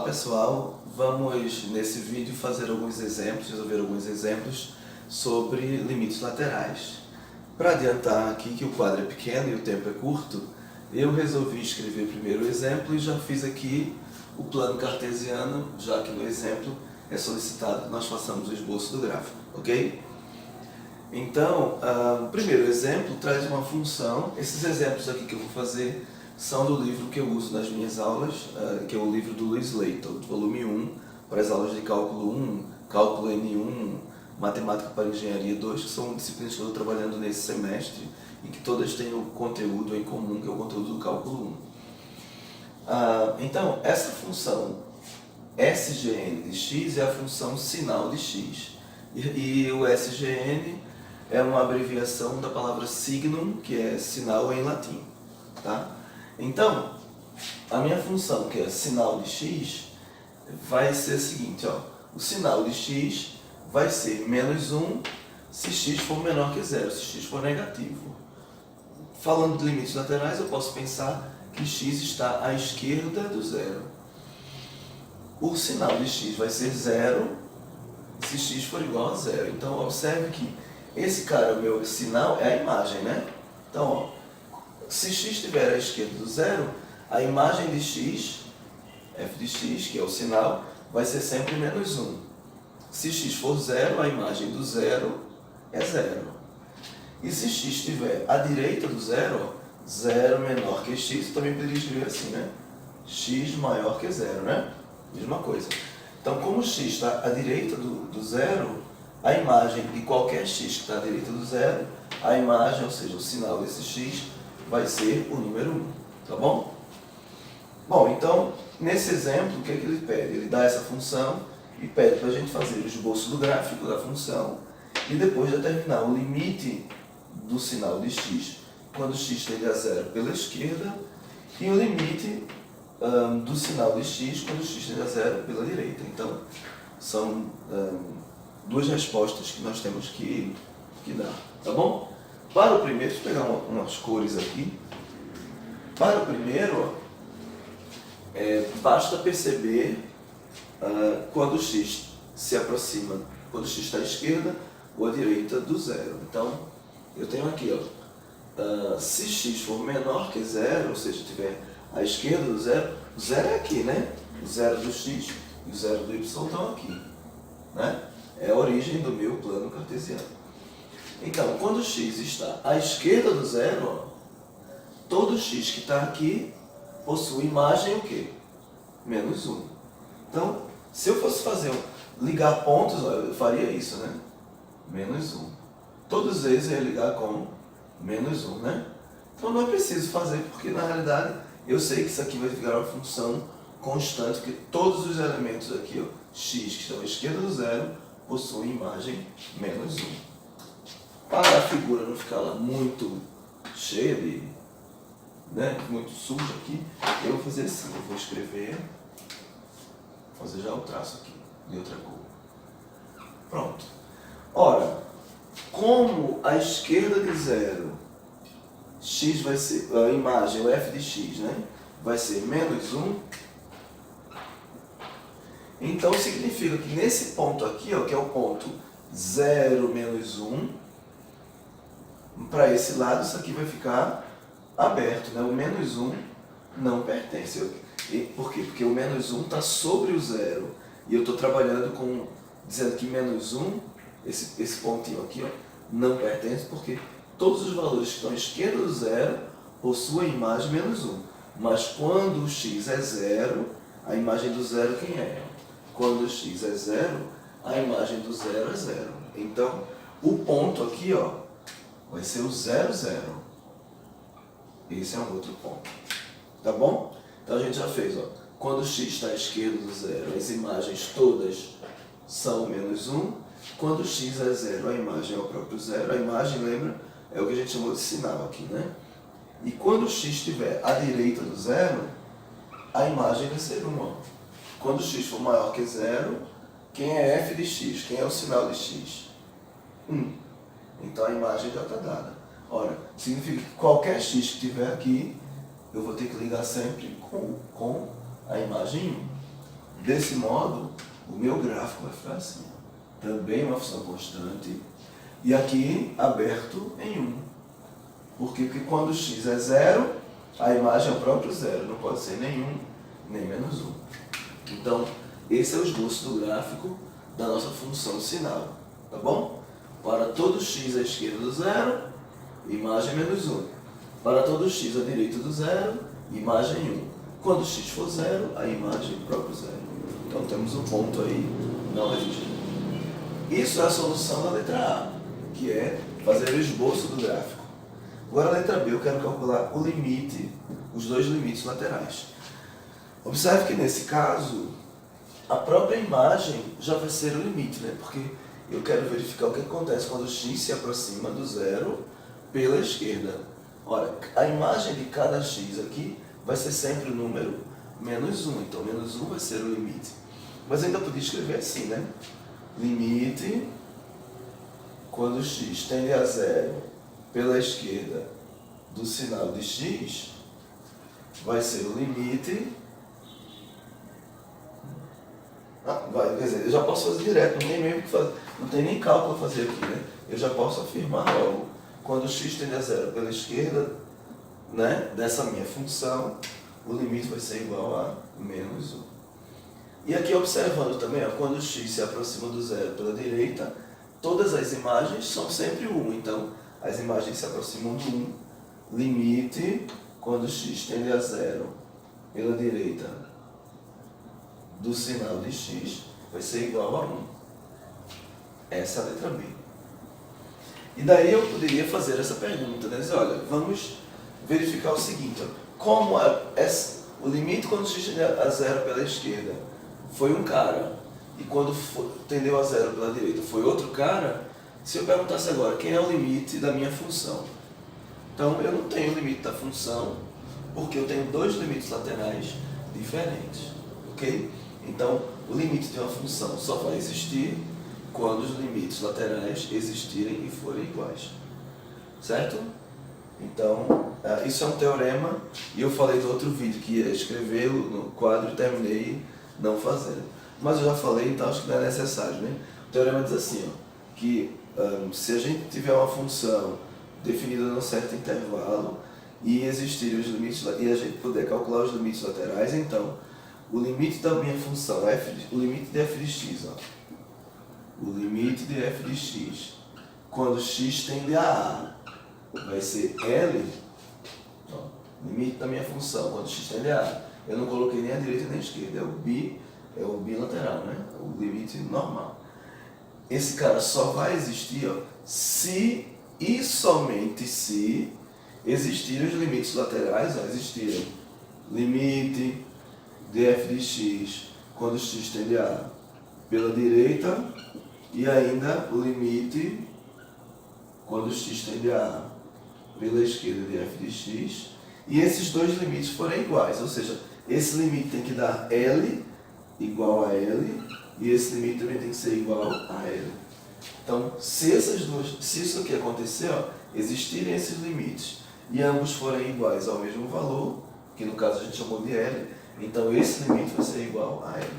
Olá pessoal, vamos nesse vídeo fazer alguns exemplos, resolver alguns exemplos sobre limites laterais. Para adiantar aqui que o quadro é pequeno e o tempo é curto, eu resolvi escrever primeiro o exemplo e já fiz aqui o plano cartesiano, já que no exemplo é solicitado que nós façamos o esboço do gráfico, ok? Então, o primeiro exemplo traz uma função. Esses exemplos aqui que eu vou fazer são do livro que eu uso nas minhas aulas, que é o livro do Luiz Leito, volume 1, para as aulas de cálculo 1, cálculo N1, matemática para engenharia 2, que são disciplinas que eu estou trabalhando nesse semestre e que todas têm o conteúdo em comum, que é o conteúdo do cálculo 1. Então, essa função SGN de x é a função sinal de x. E o SGN é uma abreviação da palavra signum, que é sinal em latim. Tá? Então, a minha função, que é sinal de x, vai ser a seguinte, ó. O sinal de x vai ser menos 1 se x for menor que 0, se x for negativo. Falando de limites laterais, eu posso pensar que x está à esquerda do zero. O sinal de x vai ser 0 se x for igual a 0. Então, observe que esse cara, o meu sinal, é a imagem, né? Então, ó, se x estiver à esquerda do zero, a imagem de x, f de x, que é o sinal, vai ser sempre menos 1. Se x for 0, a imagem do zero é 0. E se x estiver à direita do zero, 0 menor que x, eu também poderia escrever assim, né? X maior que 0, né? Mesma coisa. Então, como x está à direita do zero, a imagem de qualquer x que está à direita do zero, a imagem, ou seja, o sinal desse x, vai ser o número 1, tá bom? Bom, então, nesse exemplo, o que é que ele pede? Ele dá essa função e pede para a gente fazer o esboço do gráfico da função e depois determinar o limite do sinal de x quando x tende a 0 pela esquerda e o limite do sinal de x quando x tende a 0 pela direita. Então, são duas respostas que nós temos que dar, tá bom? Para o primeiro, deixa eu pegar umas cores aqui. Para o primeiro, basta perceber quando x se aproxima, quando x está à esquerda ou à direita do zero. Então, eu tenho aqui, ó, se x for menor que 0, ou seja, estiver à esquerda do zero, o zero é aqui, né? O zero do x e o zero do y estão aqui, né? É a origem do meu plano cartesiano. Então, quando x está à esquerda do zero, ó, todo x que está aqui possui imagem o quê? Menos 1. Então, se eu fosse ligar pontos, ó, eu faria isso, né? Menos 1. Todos eles eu ia ligar com menos 1, né? Então não é preciso fazer, porque na realidade eu sei que isso aqui vai ficar uma função constante, porque todos os elementos aqui, ó, x que estão à esquerda do zero, possuem imagem menos 1. Para a figura não ficar lá muito cheia de, né, muito suja aqui, eu vou fazer assim, eu vou escrever, fazer já o traço aqui, de outra cor. Pronto. Ora, como à esquerda de zero, x vai ser, a imagem, o f de x, né, vai ser menos 1, então significa que nesse ponto aqui, ó, que é o ponto 0, menos 1, para esse lado, isso aqui vai ficar aberto, né? O menos 1 não pertence. Por quê? Porque o menos 1 está sobre o zero. E eu estou trabalhando dizendo que menos 1, esse pontinho aqui, ó, não pertence, porque todos os valores que estão à esquerda do zero possuem a imagem menos 1. Mas quando o x é 0, a imagem do zero quem é? Quando o x é 0, a imagem do zero é 0. Então, o ponto aqui, ó, vai ser o 0, 0. Esse é um outro ponto. Tá bom? Então a gente já fez, ó. Quando x está à esquerda do zero, as imagens todas são menos 1. Quando x é 0, a imagem é o próprio zero. A imagem, lembra, é o que a gente chamou de sinal aqui, né? E quando x estiver à direita do zero, a imagem vai ser 1. Ó. Quando x for maior que 0, quem é f de x? Quem é o sinal de x? 1. Então a imagem já está dada. Ora, significa que qualquer x que estiver aqui, eu vou ter que ligar sempre com a imagem Desse modo, o meu gráfico vai ficar assim. Também uma função constante. E aqui aberto em 1. Por quê? Porque quando x é 0, a imagem é o próprio 0. Não pode ser nem 1, nem menos 1. Então, esse é o esboço do gráfico da nossa função sinal. Tá bom? Para todo x à esquerda do 0, imagem menos 1. Para todo x à direita do 0, imagem 1. Quando x for 0, a imagem é o próprio 0. Então temos um ponto aí na origem. Isso é a solução da letra A, que é fazer o esboço do gráfico. Agora a letra B, eu quero calcular o limite, os dois limites laterais. Observe que nesse caso, a própria imagem já vai ser o limite, né? Porque eu quero verificar o que acontece quando x se aproxima do 0 pela esquerda. Ora, a imagem de cada x aqui vai ser sempre o número menos 1. Então, menos 1 vai ser o limite. Mas ainda podia escrever assim, né? Limite quando x tende a 0 pela esquerda do sinal de x vai ser o limite. Quer dizer, eu já posso fazer direto, não tem mesmo que fazer, não tem nem cálculo a fazer aqui, né? Eu já posso afirmar logo. Quando x tende a 0 pela esquerda, né, dessa minha função, o limite vai ser igual a menos 1. E aqui observando também, ó, quando x se aproxima do 0 pela direita, todas as imagens são sempre 1. Então, as imagens se aproximam do 1. Limite, quando x tende a 0 pela direita do sinal de x, vai ser igual a 1. Essa é a letra B. E daí eu poderia fazer essa pergunta, né? Dizer, olha, vamos verificar o seguinte, ó, como o limite quando x tende a 0 pela esquerda foi um cara, e quando tendeu a 0 pela direita foi outro cara, se eu perguntasse agora, quem é o limite da minha função? Então, eu não tenho o limite da função, porque eu tenho dois limites laterais diferentes, ok? Então, o limite de uma função só vai existir quando os limites laterais existirem e forem iguais, certo? Então, isso é um teorema, e eu falei do outro vídeo que ia escrevê-lo no quadro e terminei não fazendo. Mas eu já falei, então acho que não é necessário, né? O teorema diz assim, ó, que se a gente tiver uma função definida num certo intervalo e existirem os limites, e a gente puder calcular os limites laterais, então o limite da minha função, o limite de f de x, ó, o limite de f de x, quando x tende a vai ser L, ó, limite da minha função, quando x tende a eu não coloquei nem a direita nem a esquerda, é o bilateral, né? O limite normal. Esse cara só vai existir, ó, se e somente se existirem os limites laterais, ó, existirem limite de f de x quando x tende a pela direita e ainda o limite quando x tende a pela esquerda de f de x, e esses dois limites forem iguais, ou seja, esse limite tem que dar L igual a L e esse limite também tem que ser igual a L. Então, se isso aqui acontecer, ó, existirem esses limites e ambos forem iguais ao mesmo valor, que no caso a gente chamou de L, então esse limite vai ser igual a L.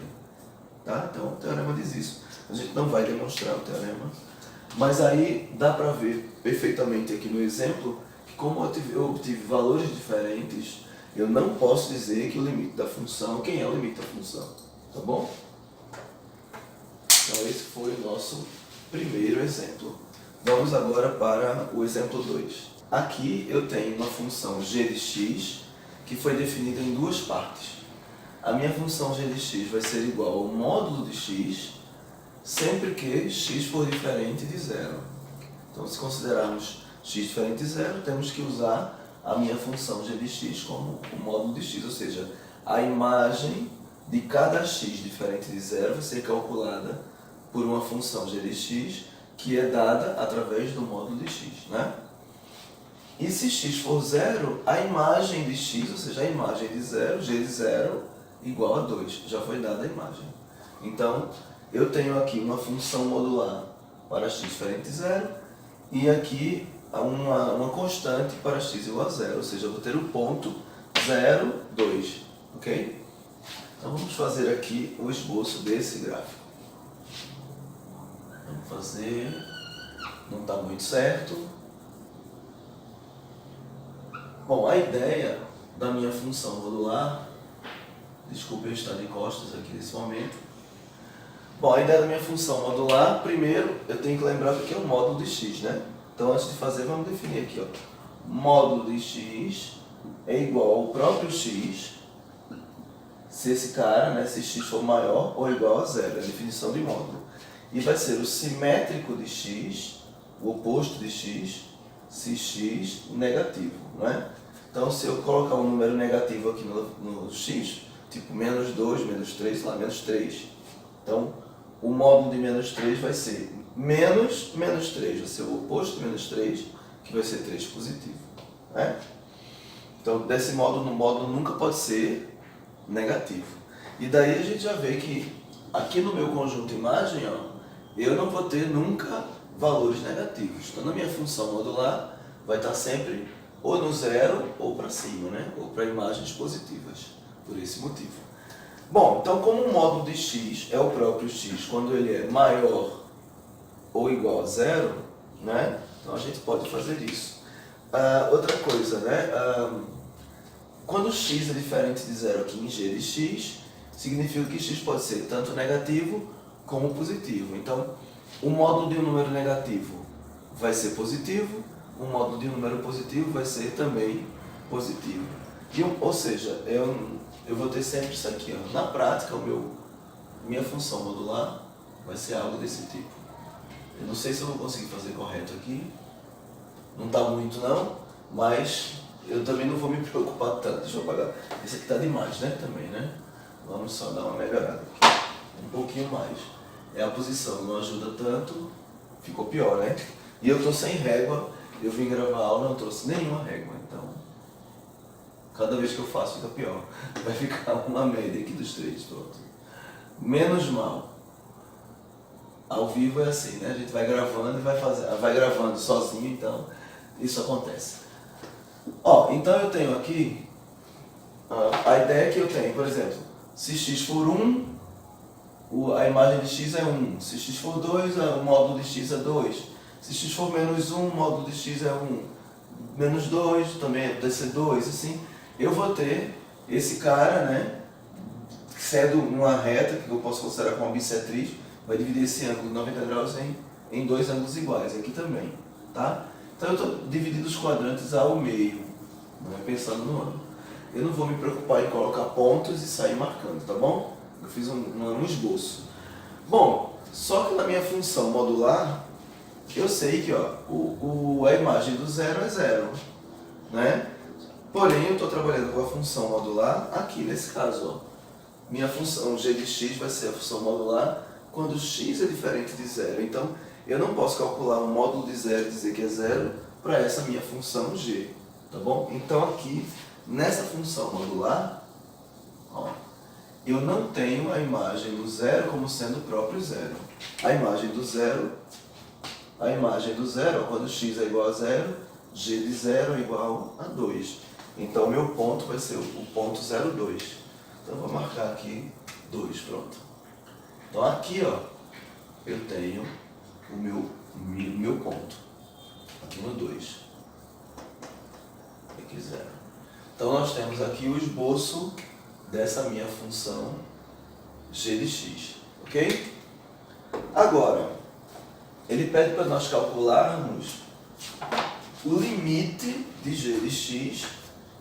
Tá? Então o teorema diz isso. A gente não vai demonstrar o teorema, mas aí dá para ver perfeitamente aqui no exemplo que como eu obtive valores diferentes, eu não posso dizer que o limite da função, quem é o limite da função, tá bom? Então esse foi o nosso primeiro exemplo. Vamos agora para o exemplo 2. Aqui eu tenho uma função g de x que foi definida em duas partes. A minha função g de x vai ser igual ao módulo de x sempre que x for diferente de zero. Então, se considerarmos x diferente de zero, temos que usar a minha função g de x como o módulo de x, ou seja, a imagem de cada x diferente de zero vai ser calculada por uma função g de x que é dada através do módulo de x, né? E se x for zero, a imagem de x, ou seja, a imagem de zero, g de zero, igual a 2. Já foi dada a imagem. Então, eu tenho aqui uma função modular para x diferente de zero e aqui uma constante para x igual a zero, ou seja, eu vou ter o ponto 0, 2, ok? Então vamos fazer aqui o esboço desse gráfico. Vamos fazer, não está muito certo. Bom, a ideia da minha função modular, desculpe eu estar de costas aqui nesse momento. Bom, a ideia da minha função modular, primeiro eu tenho que lembrar o que é o módulo de x, né? Então antes de fazer, vamos definir aqui, ó. Módulo de x é igual ao próprio x, se esse cara, né, se x for maior ou igual a zero, é a definição de módulo. E vai ser o simétrico de x, o oposto de x, se x negativo, não é? Então se eu colocar um número negativo aqui no x, tipo menos 2, menos 3, sei lá, menos 3. Então o módulo de menos 3 vai ser menos 3, vai ser o oposto de menos 3, que vai ser 3 positivo, né? Então desse módulo, o módulo nunca pode ser negativo. E daí a gente já vê que aqui no meu conjunto imagem, ó, eu não vou ter nunca valores negativos. Então na minha função modular vai estar sempre ou no zero ou para cima, né? Ou para imagens positivas, por esse motivo. Bom, então como o módulo de x é o próprio x quando ele é maior ou igual a zero, né? Então a gente pode fazer isso. Outra coisa, né? Quando x é diferente de zero aqui em g de x, significa que x pode ser tanto negativo como positivo. Então, o módulo de um número negativo vai ser positivo, o módulo de um número positivo vai ser também positivo. Ou seja, eu vou ter sempre isso aqui, ó. Na prática, minha função modular vai ser algo desse tipo. Eu não sei se eu vou conseguir fazer correto aqui, não está muito não, mas eu também não vou me preocupar tanto. Deixa eu apagar. Esse aqui está demais, né? Também, né? Vamos só dar uma melhorada aqui. Um pouquinho mais. É a posição, não ajuda tanto. Ficou pior, né? E eu estou sem régua. Eu vim gravar a aula, não trouxe nenhuma régua. Então, cada vez que eu faço fica pior. Vai ficar uma média aqui dos três, pronto. Menos mal. Ao vivo é assim, né? A gente vai gravando e vai gravando sozinho, então isso acontece. Ó, então eu tenho aqui a ideia que eu tenho, por exemplo, se x for 1, a imagem de x é 1. Se x for 2, o módulo de x é 2. Se x for menos 1, o módulo de x é 1. Menos 2 também deve ser 2, assim. Eu vou ter esse cara, né, sendo uma reta, que eu posso considerar como uma bissetriz, vai dividir esse ângulo de 90 graus em dois ângulos iguais, aqui também, tá? Então eu estou dividindo os quadrantes ao meio, né, pensando no ângulo. Eu não vou me preocupar em colocar pontos e sair marcando, tá bom? Eu fiz um esboço. Bom, só que na minha função modular, eu sei que ó, a imagem do zero é zero, né? Porém, eu estou trabalhando com a função modular aqui nesse caso, ó. Minha função g de x vai ser a função modular quando x é diferente de zero. Então, eu não posso calcular um módulo de zero e dizer que é zero para essa minha função g, tá bom? Então, aqui, nessa função modular, ó, eu não tenho a imagem do zero como sendo o próprio zero. A imagem do zero, ó, quando x é igual a zero, g de zero é igual a 2. Então, meu ponto vai ser o ponto 0,2. Então, eu vou marcar aqui 2, pronto. Então, aqui, ó, eu tenho o meu ponto. Aqui no 2. Aqui 0. Então, nós temos aqui o esboço dessa minha função g de x, ok? Agora, ele pede para nós calcularmos o limite de g de x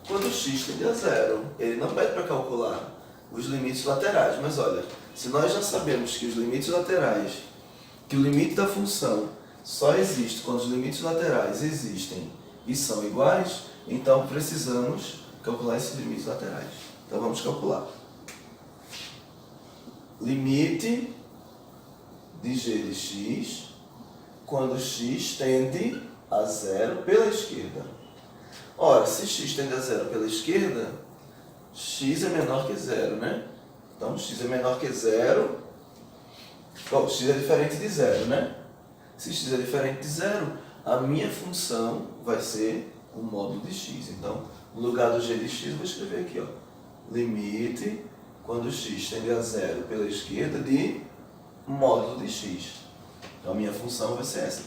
quando x tende a zero. Ele não pede para calcular os limites laterais, mas olha, se nós já sabemos que os limites laterais, que o limite da função só existe quando os limites laterais existem e são iguais, então precisamos calcular esses limites laterais. Então vamos calcular. Limite de g de x quando x tende a zero pela esquerda. Ora, se x tende a zero pela esquerda, x é menor que zero, né? Então, x é menor que zero. Bom, x é diferente de zero, né? Se x é diferente de zero, a minha função vai ser o módulo de x. Então, no lugar do g de x, eu vou escrever aqui, ó, limite quando x tende a zero pela esquerda de módulo de x. Então a minha função vai ser essa.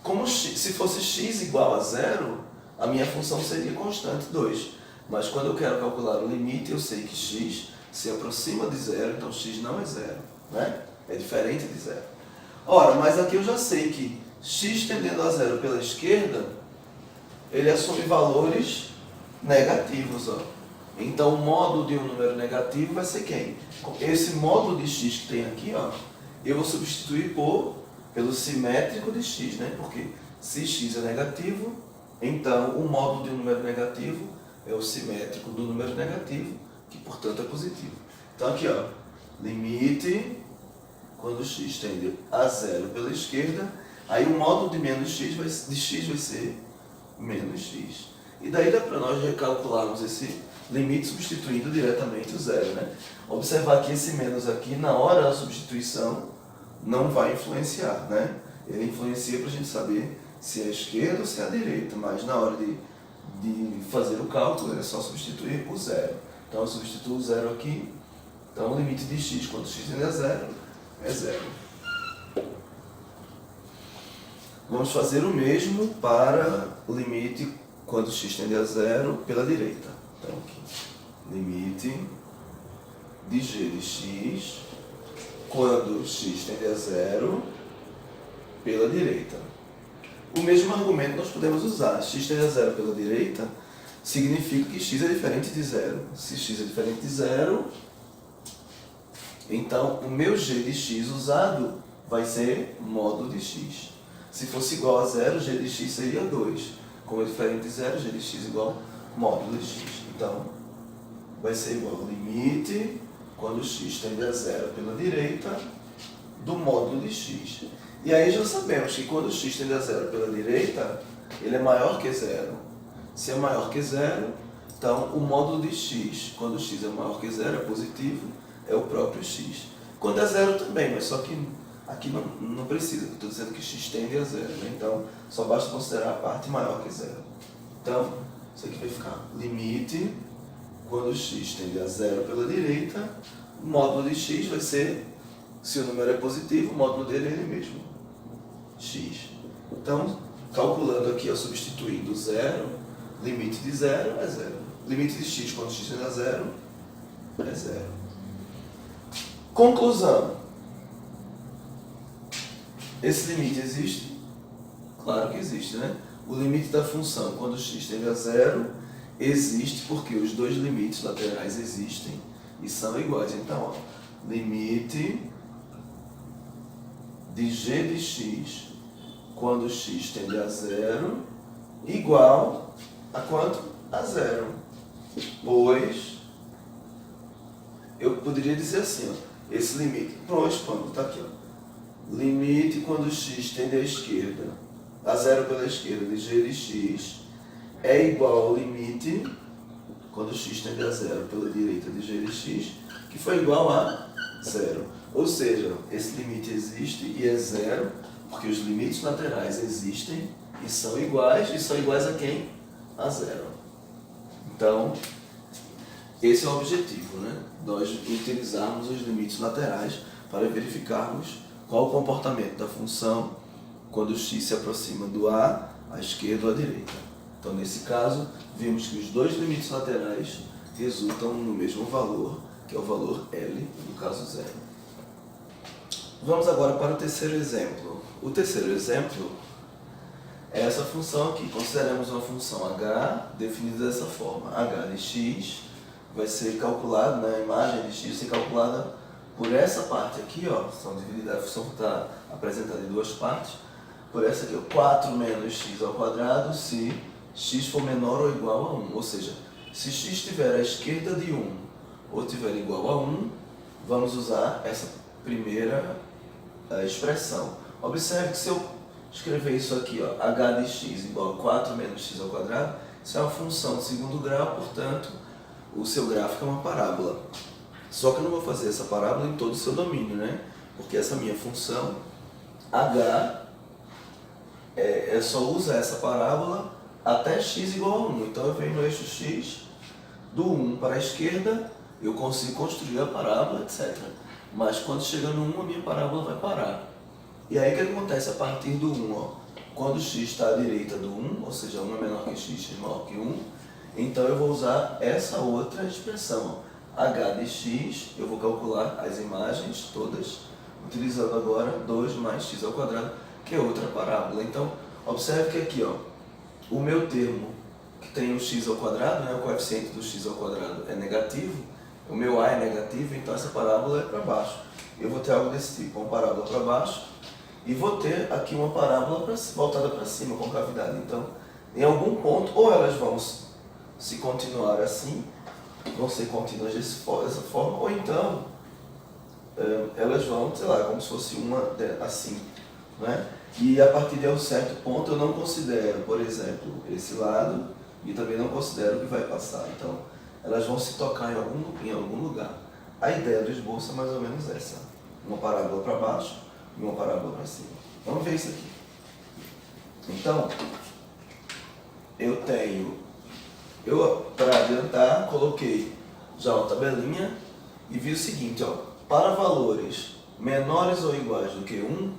Como se fosse x igual a zero, a minha função seria constante 2. Mas quando eu quero calcular o limite, eu sei que x se aproxima de zero, então x não é zero, né? É diferente de zero. Ora, mas aqui eu já sei que x tendendo a zero pela esquerda, ele assume valores negativos, ó. Então o módulo de um número negativo vai ser quem? Esse módulo de x que tem aqui, ó, eu vou substituir pelo simétrico de x, né? Porque se x é negativo, então o módulo de um número negativo é o simétrico do número negativo, que portanto é positivo. Então aqui, ó, limite quando x tende a zero pela esquerda, aí o módulo de menos x vai ser menos x. E daí dá para nós recalcularmos esse limite substituindo diretamente o zero, né? Observar que esse menos aqui, na hora da substituição, não vai influenciar, né? Ele influencia para a gente saber se é a esquerda ou se é a direita, mas na hora de fazer o cálculo é só substituir o zero. Então eu substituo o zero aqui, então o limite de x quando x tende a zero é zero. Vamos fazer o mesmo para o limite quando x tende a zero pela direita. Então aqui, limite de g de x quando x tende a zero pela direita. O mesmo argumento nós podemos usar. X tende a zero pela direita significa que x é diferente de zero. Se x é diferente de zero, então o meu g de x usado vai ser módulo de x. Se fosse igual a zero, g de x seria 2. Como é diferente de zero, g de x igual a módulo de x. Então, vai ser igual ao limite quando x tende a zero pela direita do módulo de x. E aí já sabemos que quando x tende a zero pela direita, ele é maior que zero. Se é maior que zero, então o módulo de x, quando x é maior que zero, é positivo, é o próprio x. Quando é zero também, mas só que aqui não precisa, estou dizendo que x tende a zero, né? Então só basta considerar a parte maior que zero. Então, isso aqui vai ficar limite quando x tende a zero pela direita, o módulo de x vai ser, se o número é positivo, o módulo dele é ele mesmo, x. Então, calculando aqui, substituindo zero, limite de zero é zero. Limite de x quando x tende a zero é zero. Conclusão. Esse limite existe? Claro que existe, né? O limite da função quando x tende a zero existe porque os dois limites laterais existem e são iguais. Então, ó, limite de g de x quando x tende a zero igual a quanto? A zero. Pois eu poderia dizer assim, ó, esse limite, para expando, está aqui, ó, limite quando x tende à esquerda, a zero pela esquerda de g de x é igual ao limite quando x tende a zero pela direita de g de x, que foi igual a zero. Ou seja, esse limite existe e é zero, porque os limites laterais existem e são iguais a quem? A zero. Então, esse é o objetivo, né? Nós utilizarmos os limites laterais para verificarmos qual o comportamento da função quando x se aproxima do a à esquerda ou à direita. Então, nesse caso, vimos que os dois limites laterais resultam no mesmo valor, que é o valor L, no caso zero. Vamos agora para o terceiro exemplo. O terceiro exemplo é essa função aqui. Consideramos uma função h definida dessa forma. h de x vai ser calculado, né, a imagem de x vai ser calculada por essa parte aqui, ó, são divididas, a função está apresentada em duas partes, por essa aqui, ó, 4 menos x ao quadrado, se x for menor ou igual a 1. Ou seja, se x estiver à esquerda de 1 ou estiver igual a 1, vamos usar essa primeira expressão. Observe que se eu escrever isso aqui, ó, h de x igual a 4 menos x ao quadrado, isso é uma função de segundo grau, portanto, o seu gráfico é uma parábola. Só que eu não vou fazer essa parábola em todo o seu domínio, né? Porque essa minha função, h, só usa essa parábola até x igual a 1. Então eu venho no eixo x do 1 para a esquerda eu consigo construir a parábola, etc. Mas quando chega no 1, a minha parábola vai parar. E aí o que acontece a partir do 1? Ó? Quando x está à direita do 1, ou seja, 1 é menor que x é maior que 1, então eu vou usar essa outra expressão. Ó. H de x, eu vou calcular as imagens todas, utilizando agora 2 mais x ao quadrado, que é outra parábola. Então, observe que aqui, ó, o meu termo, que tem o x ao quadrado, né, o coeficiente do x ao quadrado é negativo, o meu a é negativo, então essa parábola é para baixo. Eu vou ter algo desse tipo, uma parábola para baixo, e vou ter aqui uma parábola voltada para cima, com cavidade. Então, em algum ponto, ou elas vão se continuar assim, vão ser contínuas dessa forma, ou então elas vão, sei lá, como se fosse uma assim, né? E a partir de um certo ponto eu não considero, por exemplo, esse lado, e também não considero o que vai passar. Então, elas vão se tocar em algum lugar. A ideia do esboço é mais ou menos essa. Uma parábola para baixo e uma parábola para cima. Vamos ver isso aqui. Então, para adiantar, coloquei já uma tabelinha e vi o seguinte, ó, para valores menores ou iguais do que 1,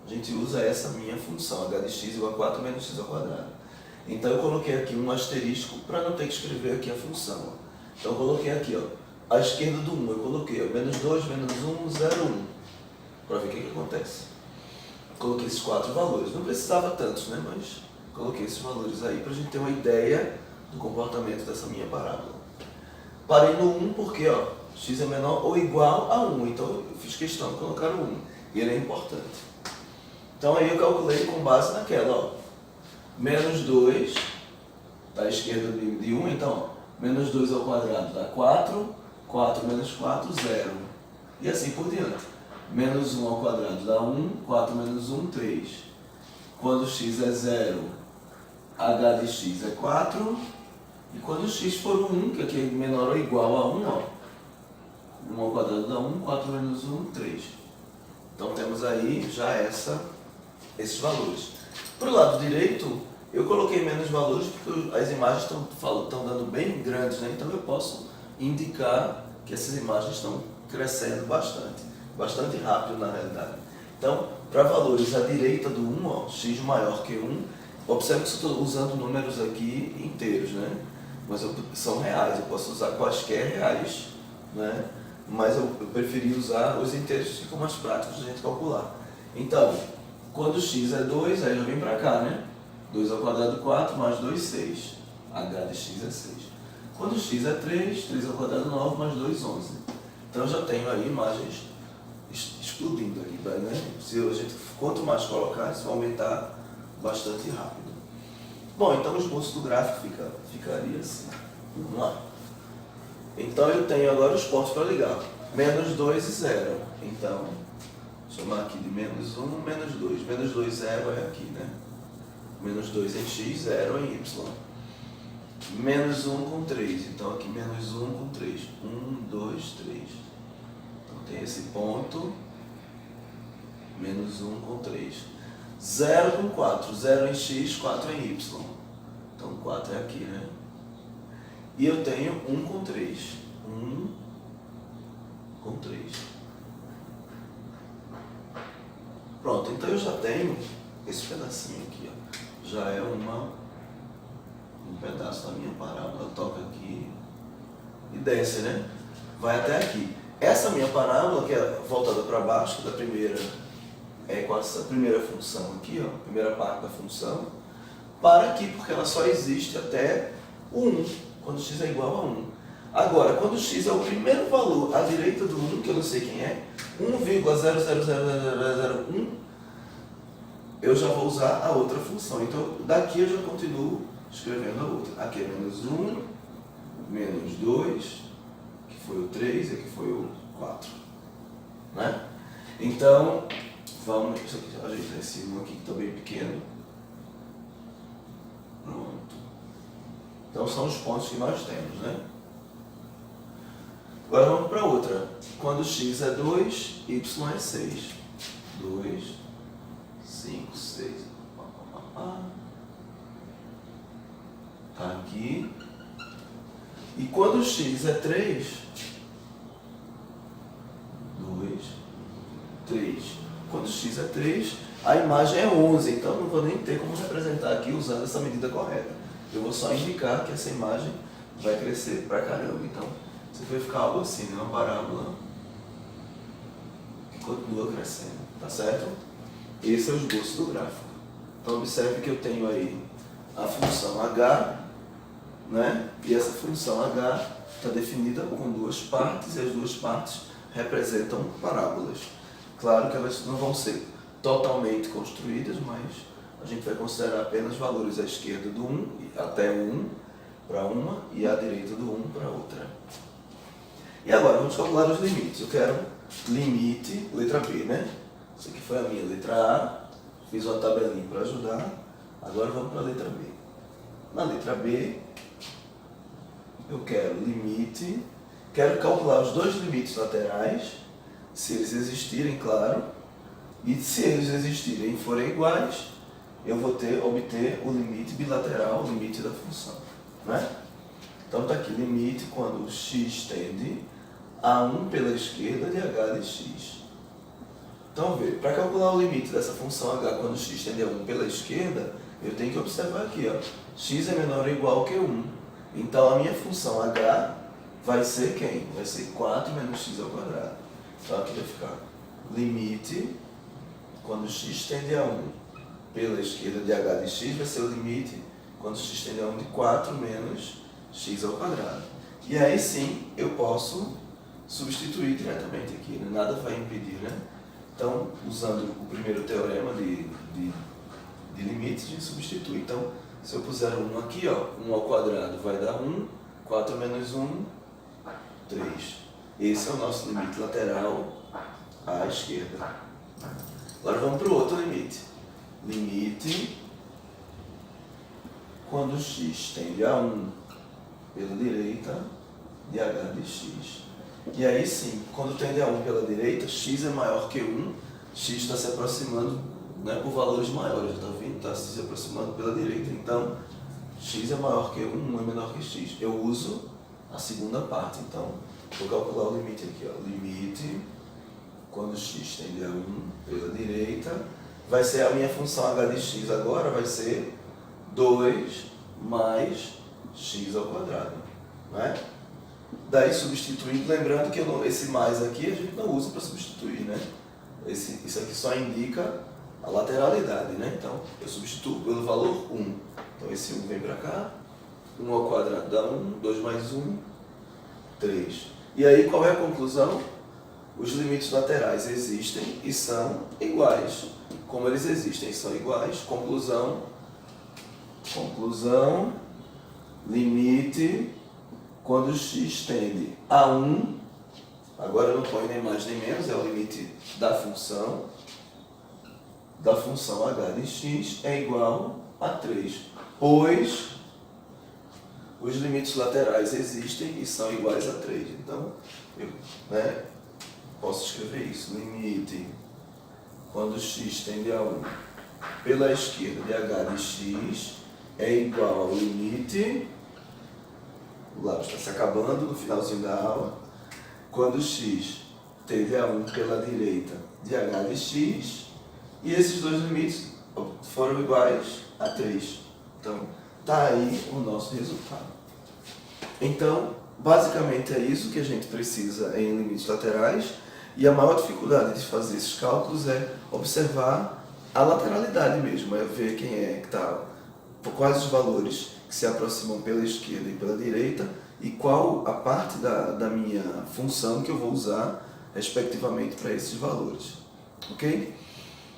a gente usa essa minha função, h de x igual a 4 menos x ao quadrado. Então eu coloquei aqui um asterisco para não ter que escrever aqui a função. Ó. Então eu coloquei aqui, ó, à esquerda do 1, eu coloquei ó, menos 2, menos 1, 0, 1. Para ver o que acontece. Coloquei esses 4 valores. Não precisava tantos, né? Mas coloquei esses valores aí para a gente ter uma ideia do comportamento dessa minha parábola. Parei no 1 porque ó, x é menor ou igual a 1. Então eu fiz questão de colocar o 1. E ele é importante. Então aí eu calculei com base naquela, ó. Menos 2, tá à esquerda de 1, então, ó, menos 2 ao quadrado dá 4, 4 menos 4, 0. E assim por diante. Menos 1 ao quadrado dá 1, 4 menos 1, 3. Quando x é 0, h de x é 4. E quando x for 1, que aqui é menor ou igual a 1, ó, 1 ao quadrado dá 1, 4 menos 1, 3. Então temos aí já esses valores. Para o lado direito, eu coloquei menos valores porque as imagens estão dando bem grandes, né? Então eu posso indicar que essas imagens estão crescendo bastante rápido na realidade. Então, para valores à direita do 1, ó, x maior que 1, observe que eu estou usando números aqui inteiros, né? Mas são reais, eu posso usar quaisquer reais, né? Mas eu preferi usar os inteiros que ficam mais práticos de a gente calcular. Então, quando x é 2, aí já vem para cá, né? 2 ao quadrado 4, mais 2, 6. h de x é 6. Quando x é 3, 3 ao quadrado 9, mais 2, 11. Então eu já tenho aí imagens explodindo aqui, né? Quanto mais colocar, isso vai aumentar bastante rápido. Bom, então o esboço do gráfico ficaria assim. Vamos lá. Então eu tenho agora os pontos para ligar. Menos 2 e 0. Então, vou chamar aqui de menos 1, menos 2. Menos 2, 0 é aqui, né? Menos 2 em x, 0 em y. Menos 1 com 3. Então aqui menos 1 com 3. 1, 2, 3. Então tem esse ponto. Menos 1 com 3. 0 com 4. 0 em x, 4 em y. Então 4 é aqui, né? E eu tenho 1 com 3. 1 com 3. Pronto, então eu já tenho esse pedacinho aqui, ó. Já é um pedaço da minha parábola. Toca aqui e desce, né? Vai até aqui. Essa minha parábola, que é voltada para baixo, da primeira, com essa primeira função aqui, ó, a primeira parte da função, para aqui, porque ela só existe até o 1, quando x é igual a 1. Agora, quando x é o primeiro valor à direita do 1, que eu não sei quem é, 1,000001, eu já vou usar a outra função. Então, daqui eu já continuo escrevendo a outra. Aqui é menos 1, menos 2, que foi o 3 e aqui foi o 4. Né? Então, vamos... Isso aqui, ajeitar esse 1 aqui que está bem pequeno. Pronto. Então, são os pontos que nós temos, né? Agora vamos para outra. Quando x é 2, y é 6. 2, 5, 6. Tá aqui. E quando x é 3, 3, a imagem é 11, então não vou nem ter como representar aqui usando essa medida correta. Eu vou só indicar que essa imagem vai crescer pra caramba. Então, isso vai ficar algo assim, né? Uma parábola que continua crescendo, tá certo? Esse é o esboço do gráfico. Então, observe que eu tenho aí a função h, né? E essa função h está definida com duas partes, e as duas partes representam parábolas. Claro que elas não vão ser totalmente construídas, mas a gente vai considerar apenas valores à esquerda do 1 até 1 para uma e à direita do 1 para outra. E agora vamos calcular os limites. Eu quero limite, letra B, né? Isso aqui foi a minha letra A, fiz uma tabelinha para ajudar. Agora vamos para a letra B. Na letra B, eu quero limite, quero calcular os dois limites laterais, se eles existirem, claro, e se eles existirem e forem iguais, eu vou obter o limite bilateral, o limite da função, né? Então está aqui, limite quando x tende a 1 pela esquerda de h de x. Então, veja, para calcular o limite dessa função h quando x tende a 1 pela esquerda, eu tenho que observar aqui, ó, x é menor ou igual que 1. Então, a minha função h vai ser quem? Vai ser 4 menos x ao quadrado. Então, aqui vai ficar limite, quando x tende a 1 pela esquerda de h de x, vai ser o limite, quando x tende a 1 de 4 menos x ao quadrado. E aí sim, eu posso substituir diretamente aqui, né? Nada vai impedir, né? Então, usando o primeiro teorema de limites, a gente substitui. Então, se eu puser 1 aqui, ó, 1 ao quadrado vai dar 1, 4 menos 1, 3. Esse é o nosso limite lateral à esquerda. Agora vamos para o outro limite. Limite quando x tende a 1 pela direita de h de x. E aí sim, quando tende a 1 pela direita, x é maior que 1, x está se aproximando, né, por valores maiores, está vendo? Está se aproximando pela direita. Então, x é maior que 1, 1 é menor que x. Eu uso a segunda parte. Então, vou calcular o limite aqui, ó. Limite quando x tende a 1 pela direita, vai ser a minha função h de x agora, vai ser 2 mais x ao quadrado, né? Daí substituindo, lembrando que esse mais aqui a gente não usa para substituir, né? Isso aqui só indica a lateralidade, né? Então, eu substituo pelo valor 1. Então, esse 1 vem para cá, 1 ao quadrado dá 1, 2 mais 1, 3. E aí, qual é a conclusão? Os limites laterais existem e são iguais. Como eles existem e são iguais, conclusão, limite quando x tende a 1, agora eu não ponho nem mais nem menos, é o limite da função h de x é igual a 3, pois os limites laterais existem e são iguais a 3. Então, eu, né, posso escrever isso, limite quando x tende a 1 pela esquerda de h de x é igual ao limite, o lápis está se acabando no finalzinho da aula, quando x tende a 1 pela direita de h de x, e esses dois limites foram iguais a 3. Então, está aí o nosso resultado. Então, basicamente é isso que a gente precisa em limites laterais, e a maior dificuldade de fazer esses cálculos é observar a lateralidade mesmo, é ver quem é que está, quais os valores que se aproximam pela esquerda e pela direita, e qual a parte da minha função que eu vou usar, respectivamente, para esses valores. Ok?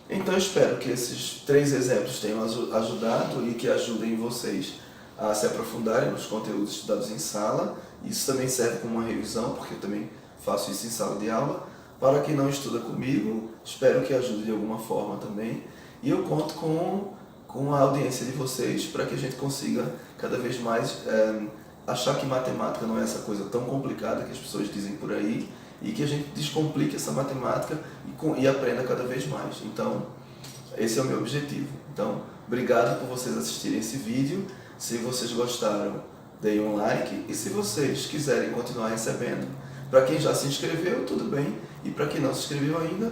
Então, eu espero que esses 3 exemplos tenham ajudado e que ajudem vocês a se aprofundarem nos conteúdos estudados em sala. Isso também serve como uma revisão, porque eu também faço isso em sala de aula. Para quem não estuda comigo, espero que ajude de alguma forma também. E eu conto com a audiência de vocês para que a gente consiga cada vez mais achar que matemática não é essa coisa tão complicada que as pessoas dizem por aí, e que a gente descomplique essa matemática e aprenda cada vez mais. Então, esse é o meu objetivo. Então, obrigado por vocês assistirem esse vídeo. Se vocês gostaram, deem um like, e se vocês quiserem continuar recebendo, para quem já se inscreveu, tudo bem, e para quem não se inscreveu ainda,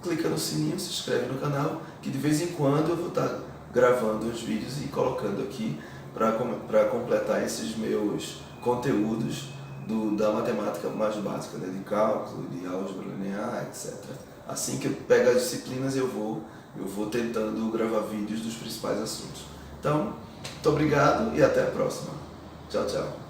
clica no sininho, se inscreve no canal, que de vez em quando eu vou estar gravando os vídeos e colocando aqui para completar esses meus conteúdos da matemática mais básica, né? De cálculo, de álgebra linear, etc. Assim que eu pego as disciplinas, eu vou tentando gravar vídeos dos principais assuntos. Então, muito obrigado e até a próxima. Tchau, tchau.